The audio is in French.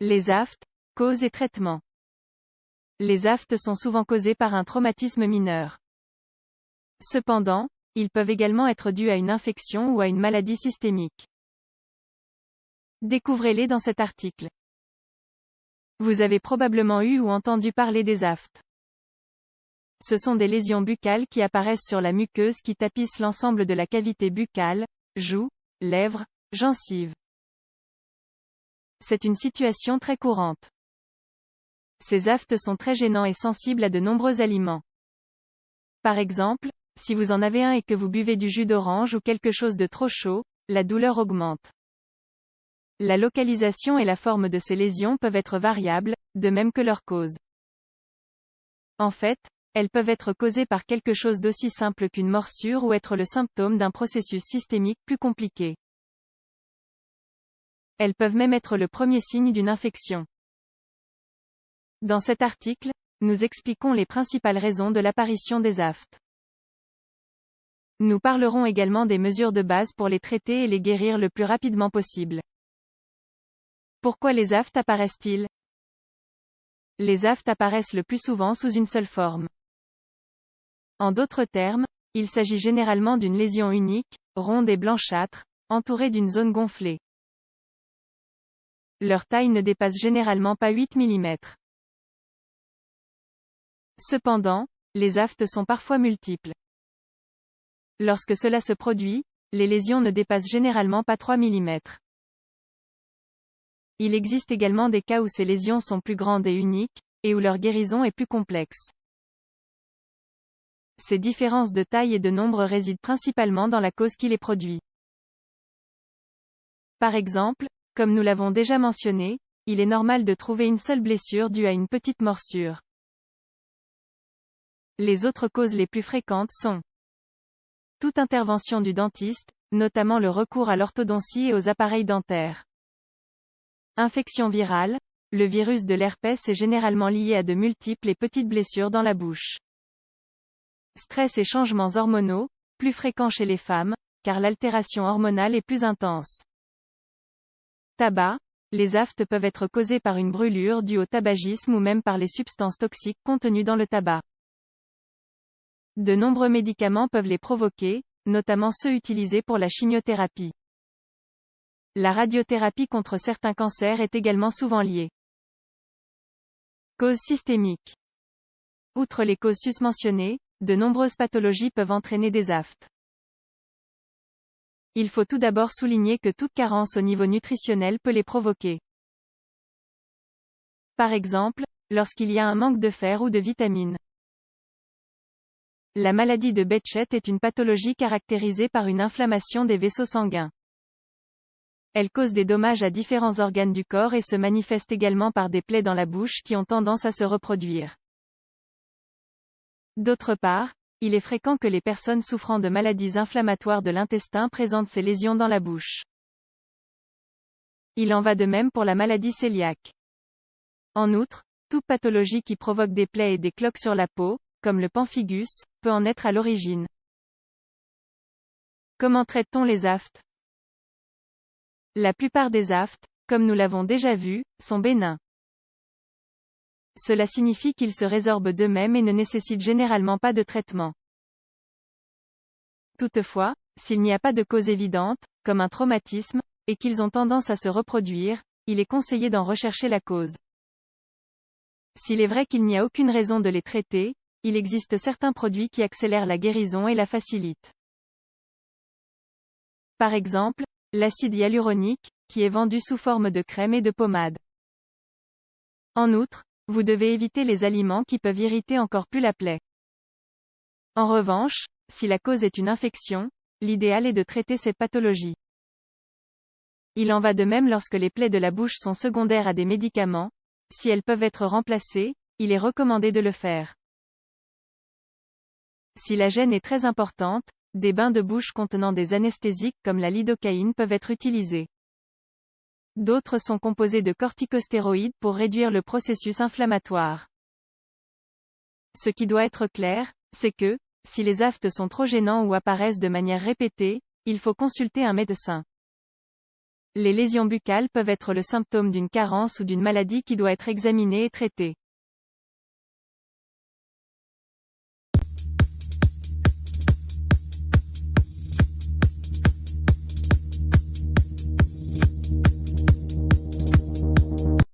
Les aftes, causes et traitements. Les aftes sont souvent causés par un traumatisme mineur. Cependant, ils peuvent également être dus à une infection ou à une maladie systémique. Découvrez-les dans cet article. Vous avez probablement eu ou entendu parler des aftes. Ce sont des lésions buccales qui apparaissent sur la muqueuse qui tapisse l'ensemble de la cavité buccale, joues, lèvres, gencives. C'est une situation très courante. Ces aftes sont très gênants et sensibles à de nombreux aliments. Par exemple, si vous en avez un et que vous buvez du jus d'orange ou quelque chose de trop chaud, la douleur augmente. La localisation et la forme de ces lésions peuvent être variables, de même que leur cause. En fait, elles peuvent être causées par quelque chose d'aussi simple qu'une morsure ou être le symptôme d'un processus systémique plus compliqué. Elles peuvent même être le premier signe d'une infection. Dans cet article, nous expliquons les principales raisons de l'apparition des aftes. Nous parlerons également des mesures de base pour les traiter et les guérir le plus rapidement possible. Pourquoi les aftes apparaissent-ils? Les aftes apparaissent le plus souvent sous une seule forme. En d'autres termes, il s'agit généralement d'une lésion unique, ronde et blanchâtre, entourée d'une zone gonflée. Leur taille ne dépasse généralement pas 8 mm. Cependant, les aftes sont parfois multiples. Lorsque cela se produit, les lésions ne dépassent généralement pas 3 mm. Il existe également des cas où ces lésions sont plus grandes et uniques, et où leur guérison est plus complexe. Ces différences de taille et de nombre résident principalement dans la cause qui les produit. Par exemple, comme nous l'avons déjà mentionné, il est normal de trouver une seule blessure due à une petite morsure. Les autres causes les plus fréquentes sont toute intervention du dentiste, notamment le recours à l'orthodontie et aux appareils dentaires. Infection virale, le virus de l'herpès est généralement lié à de multiples et petites blessures dans la bouche. Stress et changements hormonaux, plus fréquents chez les femmes, car l'altération hormonale est plus intense. Tabac, les aftes peuvent être causées par une brûlure due au tabagisme ou même par les substances toxiques contenues dans le tabac. De nombreux médicaments peuvent les provoquer, notamment ceux utilisés pour la chimiothérapie. La radiothérapie contre certains cancers est également souvent liée. Causes systémiques. Outre les causes susmentionnées, de nombreuses pathologies peuvent entraîner des aftes. Il faut tout d'abord souligner que toute carence au niveau nutritionnel peut les provoquer. Par exemple, lorsqu'il y a un manque de fer ou de vitamines. La maladie de Behçet est une pathologie caractérisée par une inflammation des vaisseaux sanguins. Elle cause des dommages à différents organes du corps et se manifeste également par des plaies dans la bouche qui ont tendance à se reproduire. D'autre part, il est fréquent que les personnes souffrant de maladies inflammatoires de l'intestin présentent ces lésions dans la bouche. Il en va de même pour la maladie cœliaque. En outre, toute pathologie qui provoque des plaies et des cloques sur la peau, comme le pemphigus, peut en être à l'origine. Comment traite-t-on les aftes? La plupart des aftes, comme nous l'avons déjà vu, sont bénins. Cela signifie qu'ils se résorbent d'eux-mêmes et ne nécessitent généralement pas de traitement. Toutefois, s'il n'y a pas de cause évidente, comme un traumatisme, et qu'ils ont tendance à se reproduire, il est conseillé d'en rechercher la cause. S'il est vrai qu'il n'y a aucune raison de les traiter, il existe certains produits qui accélèrent la guérison et la facilitent. Par exemple, l'acide hyaluronique, qui est vendu sous forme de crème et de pommade. En outre, vous devez éviter les aliments qui peuvent irriter encore plus la plaie. En revanche, si la cause est une infection, l'idéal est de traiter cette pathologie. Il en va de même lorsque les plaies de la bouche sont secondaires à des médicaments. Si elles peuvent être remplacées, il est recommandé de le faire. Si la gêne est très importante, des bains de bouche contenant des anesthésiques comme la lidocaïne peuvent être utilisés. D'autres sont composés de corticostéroïdes pour réduire le processus inflammatoire. Ce qui doit être clair, c'est que, si les aftes sont trop gênants ou apparaissent de manière répétée, il faut consulter un médecin. Les lésions buccales peuvent être le symptôme d'une carence ou d'une maladie qui doit être examinée et traitée.